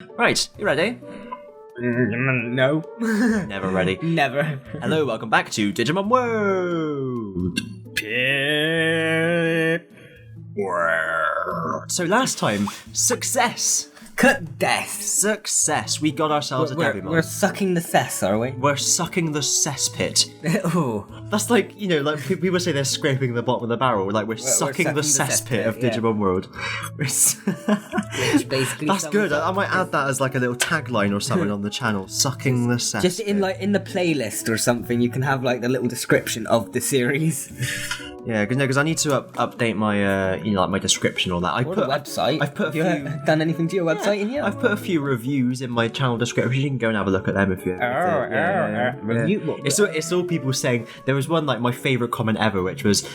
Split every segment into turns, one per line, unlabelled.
Right, you ready?
No.
Never ready.
Never.
Hello, welcome back to Digimon World. So last time, success.
Cut death.
Success. We got ourselves a Devimon.
We're sucking the cess, are we?
We're sucking the cesspit.
Oh.
That's like, like people say they're scraping the bottom of the barrel. Like we're sucking the cesspit of Digimon World.
Which basically
That's good. I might add that as like a little tagline or something on the channel. Sucking the cesspit.
Just in the playlist or something, you can have like the little description of the series.
Yeah, because I need to update my my description or that.
A website.
I've put a few.
Done anything to your website in here?
I've put a few reviews in my channel description. You can go and have a look at them if you.
Review.
It's all people saying. There was one like my favourite comment ever, which was,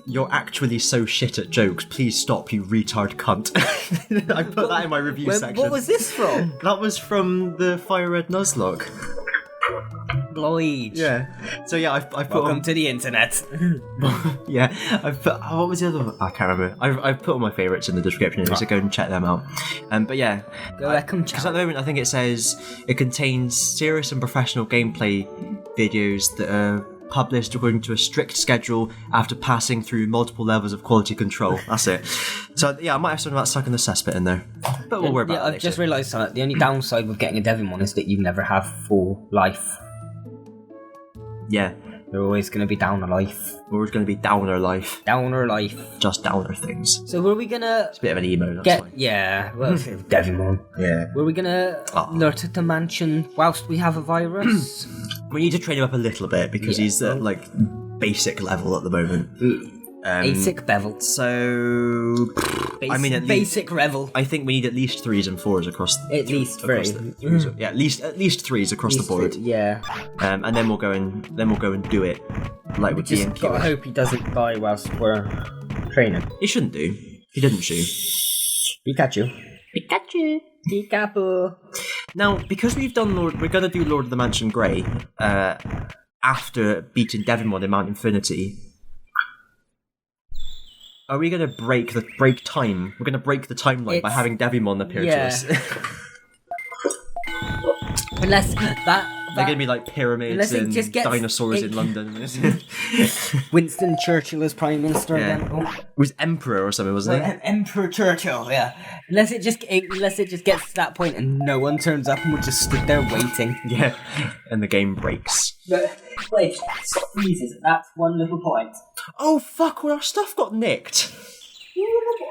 "You're actually so shit at jokes. Please stop, you retard cunt." I put that in my review section.
What was this from?
That was from the Fire Red Nuzlocke.
Lloyd.
Yeah. So yeah, I've put
Welcome to the internet.
Yeah, I've put. what was the other one? I can't remember. I've put all my favourites in the description, so go and check them out. But yeah,
go back and check.
Because at the moment, I think it says it contains serious and professional gameplay videos that are published according to a strict schedule after passing through multiple levels of quality control. That's it. So yeah, I might have something about sucking the cesspit in there, but we'll worry about it.
I've just realised something. The only downside with getting a Devimon is that you never have full life.
Yeah.
They're always going to be down a life.
We're always going to be downer life.
Downer life.
Just downer things.
So were we going to...
It's a bit of an emo, that's fine.
Yeah, well, Devimon.
Yeah.
Were we going to lure to the mansion whilst we have a virus?
We need to train him up a little bit because he's at, basic level at the moment.
Basic bevel.
So... I mean, at
basic revel.
I think we need at least 3s and 4s across...
At least 3.
Yeah, at least 3s across the board.
Yeah.
And then we'll go and do it like with the
Gotta hope he doesn't die whilst we're training.
He shouldn't do. He didn't shoot.
Pikachu. Pikachu.
Now, because we're gonna do Lord of the Mansion Grey after beating Devimon in Mount Infinity. Are we going to break time? We're going to break the timeline by having Devimon appear to us.
Unless that...
They're going to be like pyramids and dinosaurs in London.
Winston Churchill as Prime Minister again. Oh.
It was Emperor or something, wasn't it?
Emperor Churchill, yeah. Unless it just gets to that point and no one turns up and we're just stood there waiting.
Yeah, and the game breaks.
But, wait, freezes. That's one little point.
Oh fuck, well our stuff got nicked.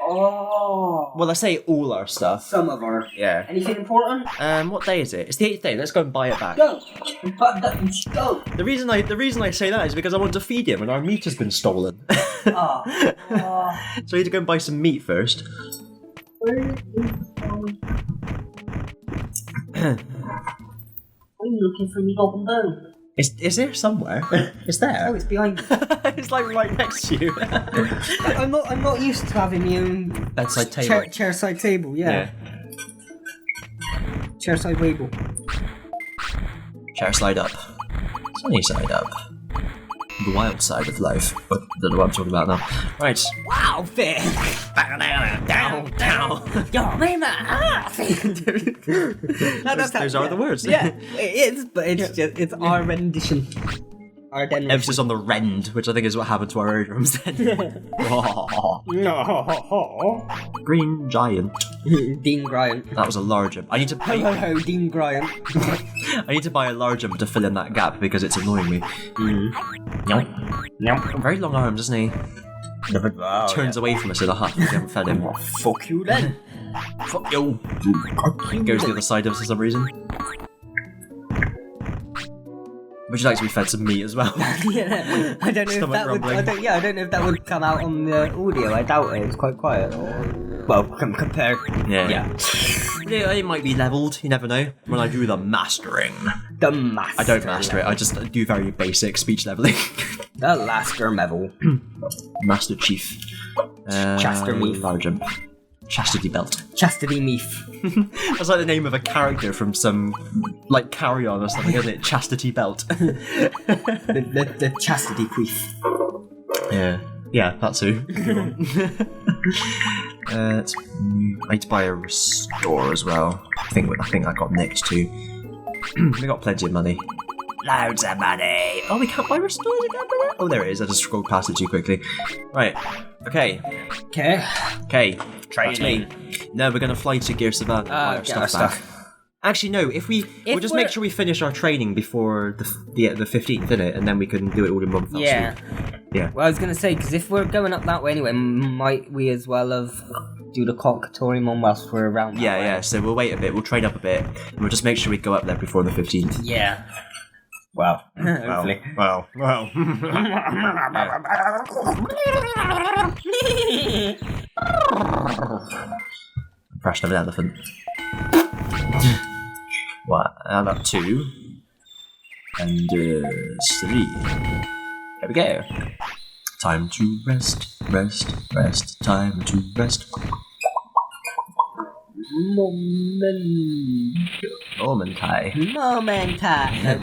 Oh.
Well, I say all our stuff.
Some of our.
Yeah.
Anything important?
What day is it? It's the 8th day. Let's go and buy it back.
Go. Go.
The reason I say that is because I want to feed him and our meat has been stolen.
So
we need to go and buy some meat first.
I'm looking for me golden bone.
Is there somewhere? It's there.
Oh, it's behind you.
It's like right next to you.
I'm not used to having my own
bedside table.
Chairside table, yeah. Chairside table.
Chair slide up. Sunny side up. The wild side of life. I don't know what I'm talking about now. Right.
Wow, fish! Down. Yo, man,
Those are the words.
Yeah, it is, but it's our rendition. Our den.
Emphasis on the rend, which I think is what happened to our eardrums then.
No.
Green Giant.
Dean Bryant.
That was a large one. I need to buy.
Ho, Dean Bryant.
I need to buy a large one to fill in that gap because it's annoying me.
No.
Very long arms, doesn't he? Turns away from us in a huff if we haven't fed him.
Fuck you then.
Fuck you. Goes to the other side of us for some reason. Would you like to be fed some meat as well?
Yeah, I don't know if that would. I don't know if that would come out on the audio. I doubt it. It's quite quiet. Well, compared.
Yeah, it might be levelled. You never know. When I do the mastering.
I
don't master it. I just do very basic speech levelling.
The Laster Mevel.
Master Chief.
Chaster Meef.
Large jump. Chastity Belt.
Chastity Meef.
That's like the name of a character from some, like, Carry On or something, isn't it? Chastity Belt.
the Chastity Queef.
Yeah, that's who. I need to buy a restore as well. I think I got nicked too. We got plenty of money. Loads of money. Oh, we can't buy restores again. Oh, there it is. I just scrolled past it too quickly. Right. Okay.
Okay.
That's me. No, we're gonna fly to Gear Savannah and buy our stuff back. Actually, no. We'll just make sure we finish our training before the 15th, innit? And then we can do it all in one fell swoop. Yeah.
Well, I was gonna say, because if we're going up that way anyway, might we as well have do the Cockatorimon whilst we're around?
Yeah. So we'll wait a bit. We'll train up a bit, and we'll just make sure we go up there before the 15th.
Yeah. Well, hopefully.
Well. Impression of an elephant. What? And up 2. And 3. There we go. Time to rest. Time to rest. Momentai.
No,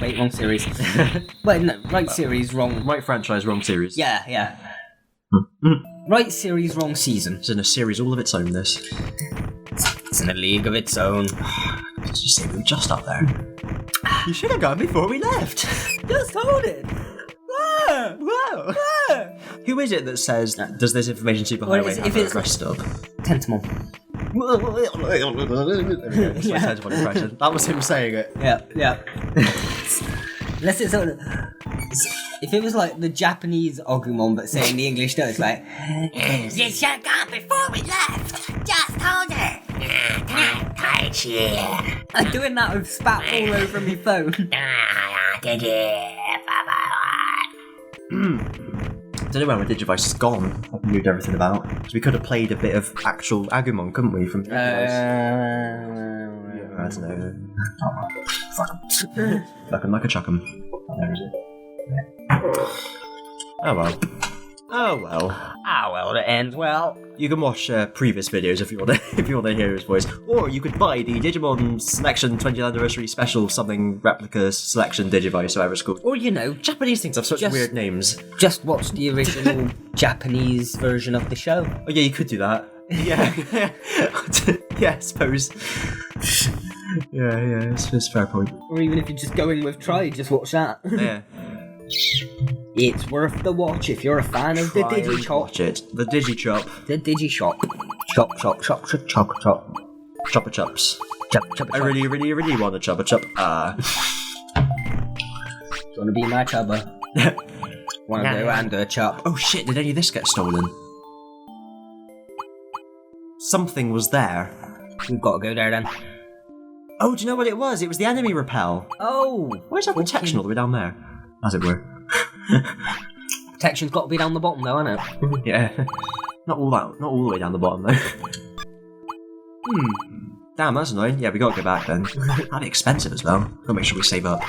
wait, wrong series. Wait, no, right series, wrong.
Right franchise, wrong series.
Yeah. Right series, wrong season.
It's in a series all of its own, this.
It's in a league of its own.
Did you say we were just up there? You should have gone before we left.
Just hold it.
Whoa. Who is it that says, does this information superhighway have a rest stop?
Tentamon.
That's my Tentamon impression. That was him saying it.
Yeah. Unless it's sort of... If it was like the Japanese Agumon but saying the English notes, like... You should have gone before we left. Just hold it. I'm doing that with spat all over my phone.
I don't know where my Digivice is gone. I've moved everything about. So we could have played a bit of actual Agumon, couldn't we? From Digivice. I don't know. Fuck 'em like a chuck 'em. There is it. Oh well,
it ends well.
You can watch previous videos if you want to hear his voice, or you could buy the Digimon Selection 20th Anniversary Special something replica selection Digivice, whatever it's called.
Or
Japanese things have such weird names.
Just watch the original Japanese version of the show.
Oh yeah, you could do that. Yeah, yeah, I suppose. Yeah, it's a fair point.
Or even if you're just going with Try, just watch that.
Yeah.
It's worth the watch if you're a fan of the Digi Chop.
Watch it. The Digi Chop.
The Digi Shop. Chop.
Chopper chops.
Chop.
I really want a chopper chop.
Do you want to be my chubber? Wanna go and a chop?
Oh shit, did any of this get stolen? Something was there.
We've got to go there then.
Oh, do you know what it was? It was the enemy repel.
Oh!
Where's that protection all the way down there? As it were.
Protection's got to be down the bottom though, hasn't it?
Yeah. Not all the way down the bottom though. Damn, that's annoying. Yeah, we gotta go back then. That'd be expensive as well. Gotta make sure we save up.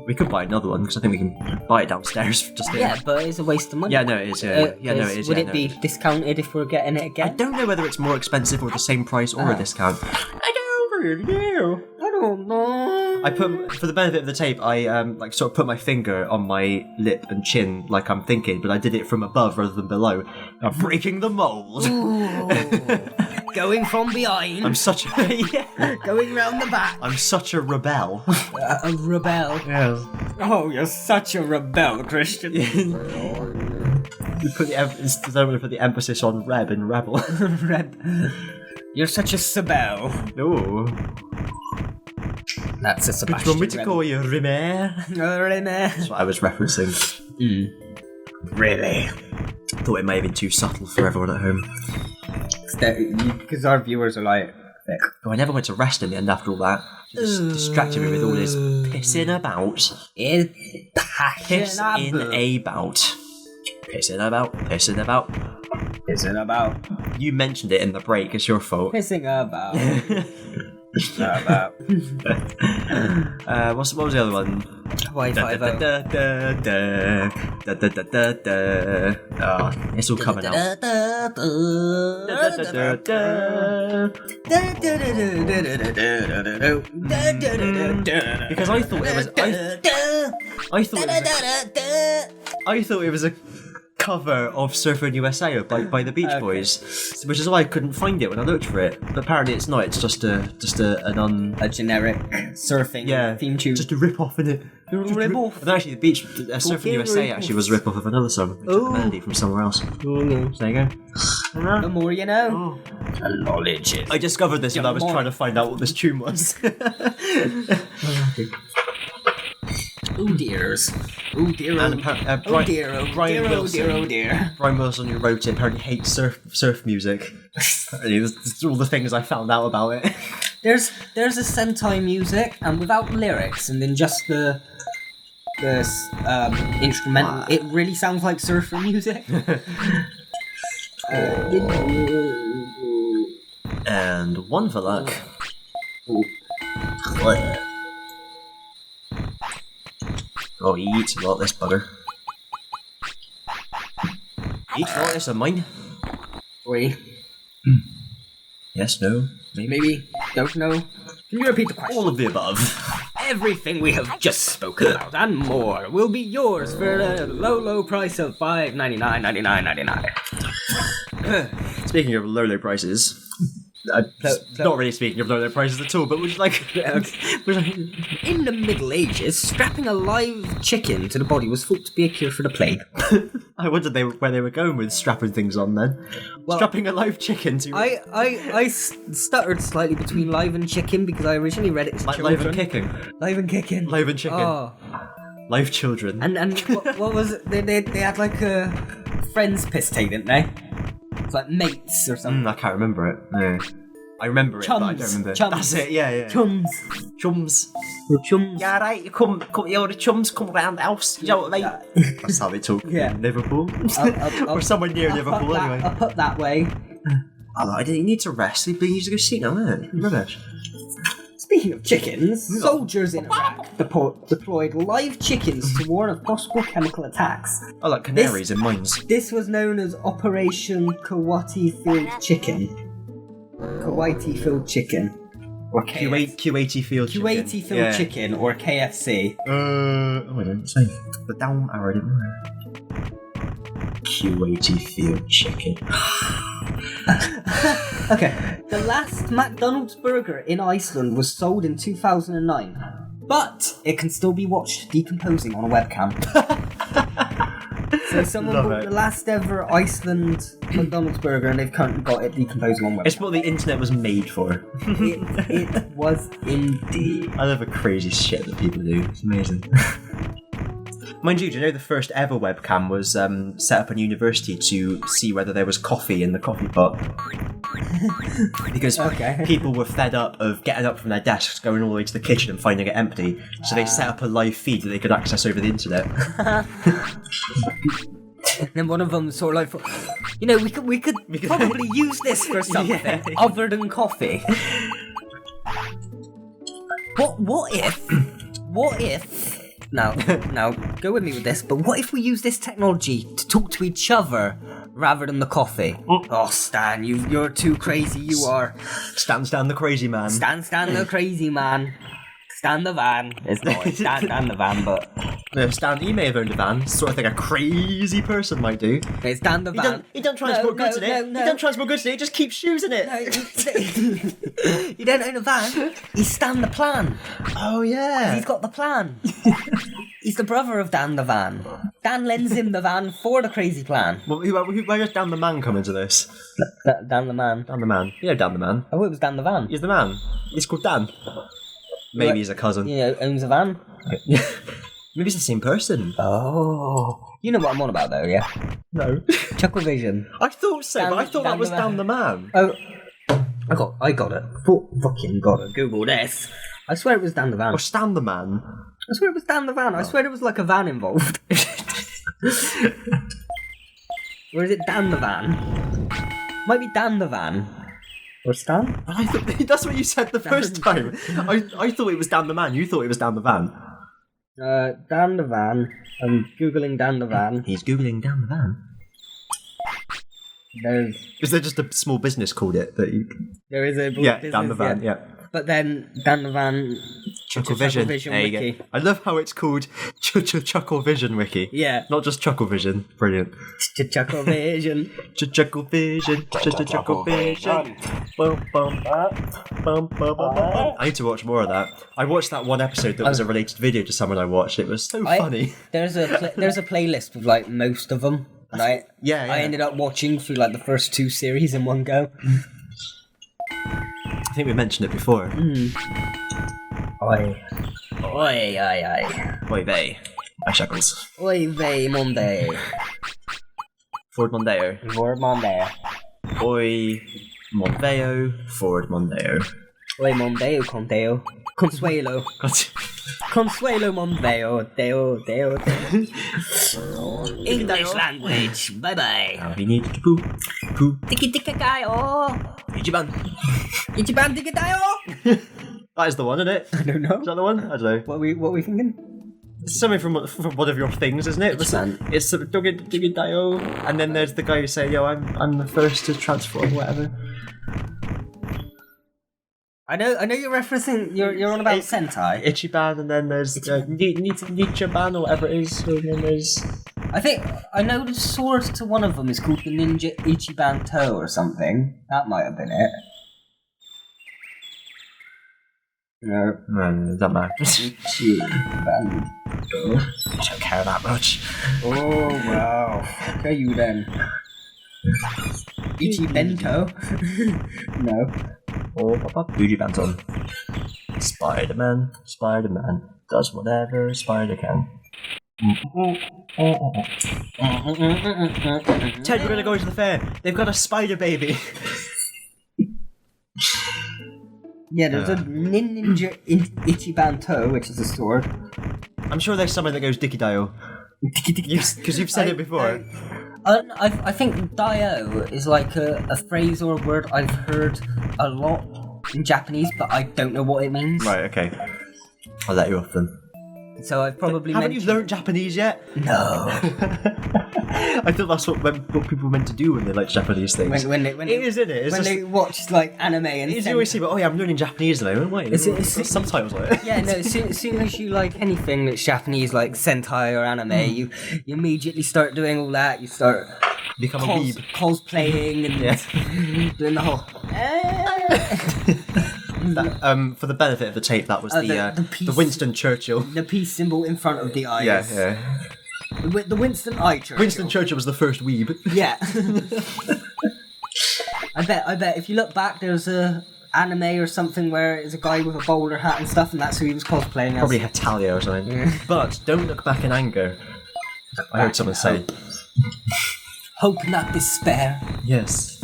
We could buy another one because I think we can buy it downstairs just here.
Yeah, but it's a waste of money.
Yeah, no, it is. It is.
Would it be discounted if we're getting it again?
I don't know whether it's more expensive or the same price or a discount. I don't really know.
I don't know.
I put, for the benefit of the tape, I sort of put my finger on my lip and chin like I'm thinking, but I did it from above rather than below. I'm breaking the mold.
Going from behind.
I'm such a
Going round the back.
I'm such a rebel.
A rebel.
Yes.
Oh, you're such a rebel, Christian.
You put the emphasis on Reb and Rebel.
Reb. You're such a Sabel.
No.
That's a Sebastian.
Which one would you call you, Rimer? That's what I was referencing.
Really?
Thought it may have been too subtle for everyone at home.
Because our viewers are like...
Oh, I never went to rest in the end after all that. Just distracted me with all this pissing about. Pissing about. You mentioned it in the break, it's your fault.
Pissing about.
What was the other one?
Wi-Fi.
Oh, it's all coming out. Because I thought it was a cover of Surfing USA by the Beach
Okay.
Boys, which is why I couldn't find it when I looked for it. But apparently it's not. It's just a
generic surfing theme tune.
just a rip off in it.
Rip-off.
And actually, the Surfing USA actually was a rip off of another song, which took the melody from somewhere else. So there you go.
The more you know. Knowledge is.
I discovered this when I was trying to find out what this tune was.
Oh dears. Oh dear.
And
Oh dear. Oh
Brian
dear. Oh
Wilson.
dear. Oh dear.
Brian Wilson, who wrote it, apparently hates surf music. That's all the things I found out about it.
There's a Sentai music and without lyrics, and then just the instrumental. It really sounds like surfer music.
And one for luck. Oh, he eats a lot of this butter. Eats a lot of this of mine.
Wait.
Yes, no, maybe.
Maybe. Don't know. Can you repeat the question?
All of the above.
Everything we have just spoken about and more will be yours for a low price of $5.99.
Speaking of low prices, not really speaking of low prices at all, but would you like...
In the Middle Ages, strapping a live chicken to the body was thought to be a cure for the plague.
I wondered where they were going with strapping things on then.
Well,
strapping a live chicken to...
I stuttered slightly between live and chicken because I originally read it as
like
children.
live and kicking.
Live and kicking.
Live and chicken.
Oh.
Live children.
And what was it? They had like a friends piss take, didn't they? It's like mates or something.
I can't remember it. No. I remember it, but I don't remember.
Chums.
That's it, yeah.
Chums.
Chums.
Chums.
Yeah, right, you come, your chums come around the house, you know what I mean? That's how they talk in Liverpool. Or somewhere near Liverpool, anyway.
Up that way.
I didn't need to rest, but you need to go sleep now, innit? Rubbish.
Speaking of chickens, soldiers in Iraq deployed live chickens to warn of possible chemical attacks.
Oh, like canaries in mines.
This was known as Operation Kuwaiti Field Chicken. Kuwaiti Field Chicken. Or
Q80 field chicken.
Kuwaiti Field Chicken, or KFC.
I didn't say. The down arrow didn't Q80 field chicken.
Okay, the last McDonald's burger in Iceland was sold in 2009, but it can still be watched decomposing on a webcam. So someone bought the last ever Iceland McDonald's burger and they've currently got it decomposing on webcam.
It's what the internet was made for.
It was indeed.
I love the crazy shit that people do. It's amazing. Mind you, do you know the first ever webcam was set up in university to see whether there was coffee in the coffee pot? Because people were fed up of getting up from their desks, going all the way to the kitchen and finding it empty, so they set up a live feed that they could access over the internet.
And then one of them sort of like, you know, we could probably use this for something other than coffee. What if? Now, go with me with this, but what if we use this technology to talk to each other rather than the coffee? Oh, Stan, you're too crazy, you are.
Stan the crazy man.
Stan the crazy man. Stan the van. It's not Stan the van, but...
No, Stan, he may have owned a van, sort of thing a crazy person might do.
It's Stan the van.
He don't transport goods in it.
No.
He don't transport goods in it, he just keeps shoes in it.
No, you don't own a van. He's Stan the plan.
Oh, yeah.
He's got the plan. He's the brother of Dan the van. Dan lends him the van for the crazy plan.
Well, where does Dan the man come into this?
Dan the man.
Dan the man. You know Dan the man.
I thought it was Dan the van.
He's the man. He's called Dan. Maybe he's a cousin.
You know, owns a van.
Maybe it's the same person.
Oh. You know what I'm on about, though, yeah?
No.
Chucklevision.
I thought so, but I thought that was Dan the man.
Oh. I got it. Fucking got it. Google this. I swear it was Dan the van.
Or Stan the man.
I swear it was Dan the van. I swear there was like a van involved. Or is it Dan the van? Might be Dan the van. Or Stan?
I thought that's what you said the first time. I thought it was Dan the man. You thought it was Dan the van.
Dan the van. I'm googling Dan the van.
He's googling Dan the van. Is there just a small business called it that you?
There is a
business,
business,
Dan the van. Yeah.
But then Dan the van
Chuckle Vision.
Vision
There you
Wiki.
go. I love how it's called Chuckle Vision Wiki.
Yeah.
Not just Chuckle Vision. Brilliant.
Chuckle Vision.
Chuckle Vision. Chuckle Vision. Bum, bum, bum, bum, bum, bum. I need to watch more of that. I watched that one episode that was a related video to someone I watched. It was so funny.
There's a playlist with like most of them. And I ended up watching through like the first 2 series in one go.
I think we mentioned it before.
Oi. Oi, oi, oi.
Oi vey. My shackles.
Oi, vey, Monday.
Ford Mondeo.
Ford Monday.
Oi Mondeo. Ford Mondeo.
Oi, Mondeo, Conteo. Consuelo. Consuelo Mondeo. Deo. English language. Bye-bye.
Now we need to poo.
Dikkido.
Ichiban.
Ichiban Dikkido.
That is the one, isn't it?
I don't know.
Is that the one? I don't know.
What are we thinking?
It's something from one of your things, isn't it?
Ichiban.
It's the Dikkido, and then there's the guy who say, "Yo, I'm the first to transform," whatever.
I know you're referencing. You're on about Sentai.
Ichiban, and then there's Nichiban or whatever it is. And then there's.
I know the sword to one of them is called the Ninja Ichiban Toe or something. That might have been it. No.
No, doesn't matter.
Ichiban Toe.
I don't care that much.
Oh wow. Okay, you then. Ichibento. No.
Oh, Digibanton. Spider-Man does whatever a spider can. Ted, we're gonna go to the fair. They've got a spider baby.
Yeah, there's a Ninja Ichiban Toe, which is a sword.
I'm sure there's something that goes Dikkido. Because you've said it before.
I think Dio is like a phrase or a word I've heard a lot in Japanese, but I don't know what it means.
Right, okay. I'll let you off then.
So I've probably
Haven't you learnt Japanese yet?
No.
I thought that's what people meant to do when they like Japanese things.
When
it is, isn't it? It's
when
just,
they watch like anime and
you always see, oh yeah, I'm learning Japanese at the moment. Wait,
It's
subtitles on it.
Yeah, no. As soon as you like anything that's Japanese, like Sentai or anime, you immediately start doing all that. You start
Become a weeb.
cosplaying and doing the whole.
For the benefit of the tape, that was the Winston Churchill.
The peace symbol in front of the eyes.
Yeah.
The Winston I Churchill.
Winston Churchill was the first weeb.
Yeah. I bet if you look back, there's a anime or something where it's a guy with a bowler hat and stuff, and that's who he was cosplaying as.
Probably Hetalia or something. Yeah. But don't look back in anger. I heard someone say.
Hope not despair.
Yes.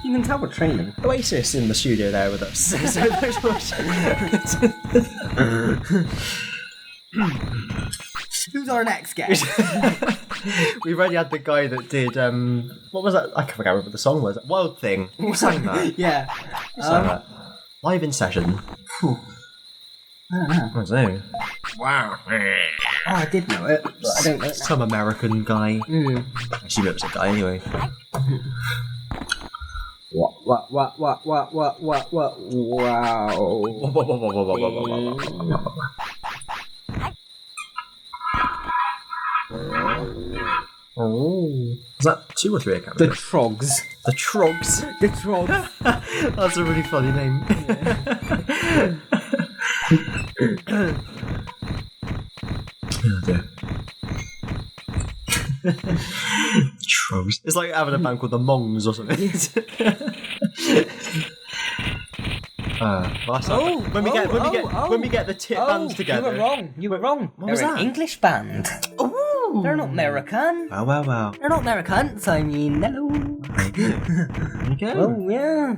You can tell we're training.
Oasis in the studio there with us.
Who's our next guest?
We've already had the guy that did, what was that? I can't remember what the song was. Wild Thing. Who sang that?
Yeah.
Who sang that? Live in session. I don't know. Wow.
Oh, I did know it, but I don't know it now.
Some American guy. I assume it was a guy anyway.
What? Wow.
Oh. Is that 2 or 3? I can't
The
remember.
Trogs.
The Trogs.
The Trogs.
That's a really funny name. Oh dear. Trogs. It's like having a band called the Mongs or something. Well, that's not when we get the tit bands together.
You were wrong.
What was
They're
that?
an English band.
Ooh.
They're not American.
Wow.
They're not Americans. I mean, no.
There you go.
Oh yeah.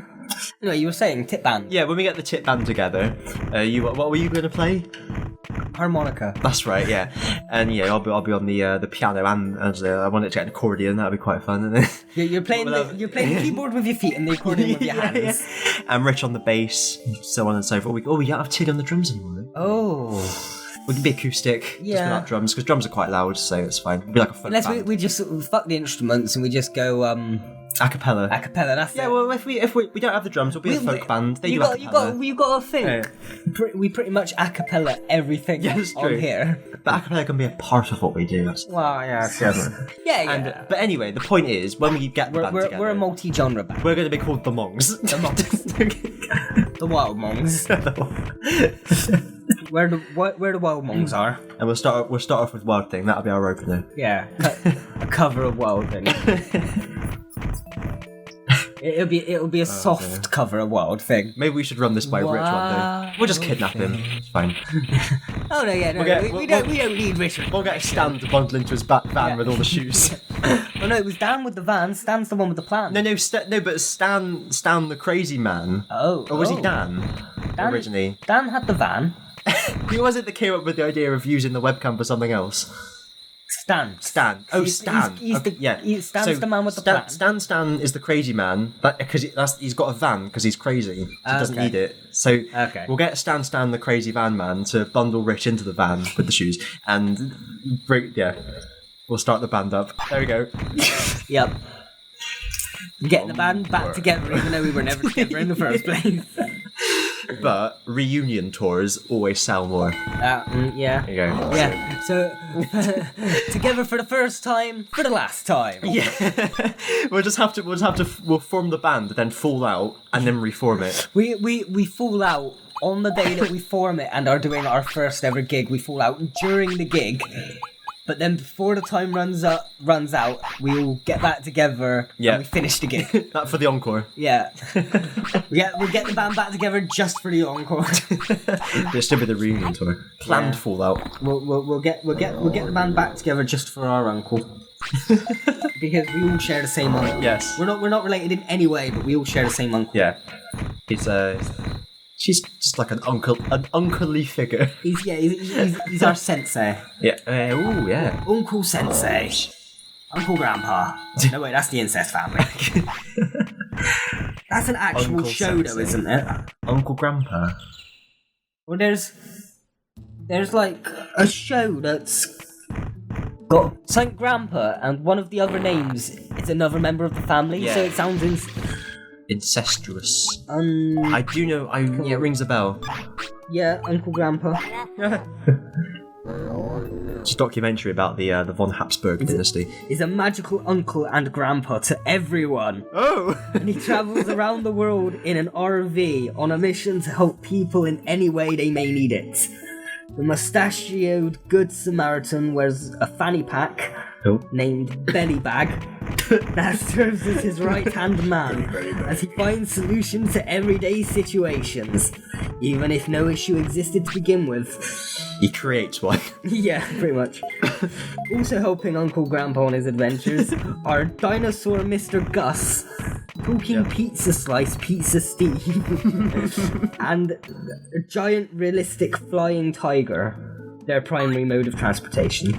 Anyway, you were saying tit band.
Yeah, when we get the tit band together, what were you going to play?
Harmonica.
That's right, yeah. And yeah, I'll be on the piano and I wanted to get an accordion. That'd be quite fun, isn't it?
You're playing the keyboard with your feet and the accordion with your hands.
Yeah. And Rich on the bass, so on and so forth. We don't have Tid on the drums anymore.
Oh.
We can be acoustic, just without drums, because drums are quite loud, so it's fine. It'll be like a folk
Unless
band.
we just sort of fuck the instruments and we just go
Acapella.
acapella. That's
Yeah,
it.
well, if we don't have the drums, we'll be a folk band. They do acapella.
You got to think. We pretty much acapella everything
That's
on
true.
here.
But acapella can be a part of what we do.
Well, yeah.
But anyway, the point is, when we get the band together,
We're a multi-genre band.
we're going to be called the Mongs.
The Mongs. The Wild Mongs. Where the Wild Mongs are.
And we'll start off with Wild Thing. That'll be our opener.
Yeah, a cover of Wild Thing. It'll be a soft cover of Wild Thing.
Maybe we should run this by Rich one day. We'll just kidnap him. It's fine.
Oh no, yeah, no, we don't need Richard.
We'll get Stan to bundle into his van with all the shoes.
Oh no, it was Dan with the van. Stan's the one with the plan.
No, but Stan the crazy man.
Oh,
Or was he Dan originally?
Dan had the van.
Who was it that came up with the idea of using the webcam for something else?
Stan.
Oh,
He's-
Stan.
he's
Okay,
the- Stan's the man with the plan.
Stan is the crazy man, because he's got a van because he's crazy. So he doesn't
Okay.
need it. So
Okay.
we'll get Stan the crazy van man to bundle Rich into the van with the shoes and we'll start the band up. There we go.
Yep. Getting the band back together, even though we were never together in the first place.
But reunion tours always sell more.
Yeah.
There you go.
Yeah. So together for the first time, for the last time.
Yeah. We'll form the band, then fall out, and then reform it.
We fall out on the day that we form it and are doing our first ever gig. We fall out during the gig. But then before the time runs out, we'll get back together and we finish the gig.
That for the encore.
Yeah. We'll get the band back together just for the encore.
There's still be the reunion tour. Planned fallout.
We'll get the band back together just for our uncle. Because we all share the same uncle.
Yes.
We're not related in any way, but we all share the same uncle.
Yeah. She's just like an unclely figure.
He's our sensei.
Yeah. Yeah.
Uncle Sensei. Uncle Grandpa. No wait, that's the incest family. That's an actual
Uncle
show
Sensei.
though, isn't it?
Uncle Grandpa.
Well, there's like a show that's got Saint Grandpa, and one of the other names is another member of the family.
Yeah.
So it sounds
Incestuous. I do know. It rings a bell.
yeah, Uncle Grandpa.
It's a documentary about the von Habsburg dynasty.
Is a magical uncle and grandpa to everyone.
Oh.
And he travels around the world in an RV on a mission to help people in any way they may need it. The mustachioed Good Samaritan wears a fanny pack named Bellybag that serves as his right-hand man as he finds solutions to everyday situations, even if no issue existed to begin with.
He creates one.
Yeah, pretty much. Also helping Uncle Grandpa on his adventures are Dinosaur Mr. Gus, Talking Pizza Slice Pizza Steve, and a giant realistic flying tiger, their primary mode of transportation.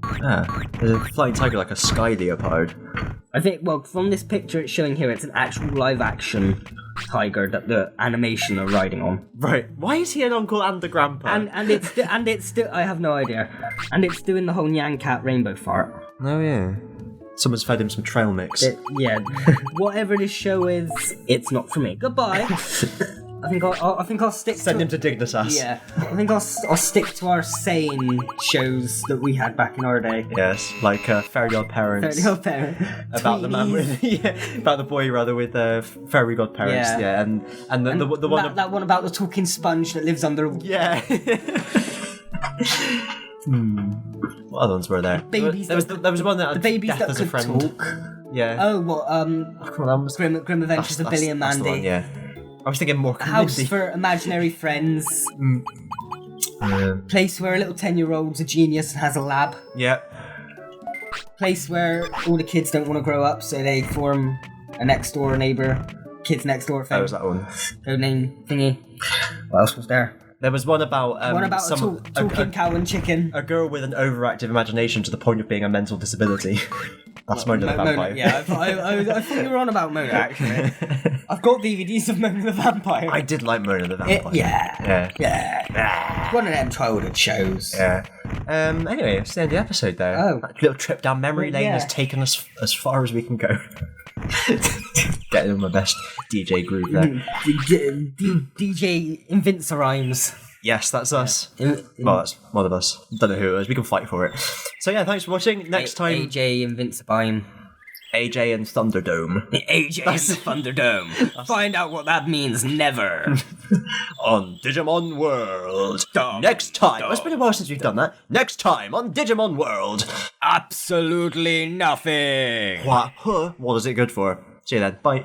The flying tiger like a sky leopard.
I think, well, from this picture it's showing here, it's an actual live-action tiger that the animation are riding on.
Right. Why is he an uncle and a grandpa?
And it's I have no idea. And it's doing the whole Nyan Cat rainbow fart.
Oh yeah. Someone's fed him some trail mix.
Yeah. Whatever this show is, it's not for me. Goodbye. I think I'll stick.
Send him to Dignitas.
Yeah. I think I'll stick to our sane shows that we had back in our day.
Yes, like Fairy Godparents.
Fairy Godparent.
About the man with about the boy rather with Fairy Godparents. Yeah, and the one
that one about the talking sponge that lives under.
Yeah. What other ones were there?
Babies.
There was one that had
the babies
Death
that
as a
could
friend.
talk.
Yeah.
Oh, what? Grim Adventures of Billy and
that's
Mandy.
the one, yeah. I was thinking more
House for Imaginary Friends. Place where a little 10-year-old's a genius and has a lab.
Yeah.
Place where all the kids don't want to grow up, so they form a next door neighbour, kids next door thing.
That was that one.
Code name thingy. What else was there?
There was one about
a talking cow and chicken.
A girl with an overactive imagination to the point of being a mental disability. That's Mona the Vampire.
Yeah, I thought you were on about Mona, actually. I've got DVDs of Mona the Vampire.
I did like Mona the Vampire.
Yeah. One of them childhood shows.
Yeah. Anyway, it's the end of the episode there.
Oh.
That little trip down memory lane has taken us as far as we can go. Getting in my best DJ groove there.
DJ Invince Rhymes.
Yes, that's us. Well, that's one of us. Don't know who it is. We can fight for it. So yeah, thanks for watching. Next time,
AJ Invincible.
AJ and Thunderdome.
AJ and Thunderdome. Find out what that means. Never.
On Digimon World. Next time. It's been a while since we've done that. Next time on Digimon World.
Absolutely nothing.
What? What is it good for? See you then. Bye.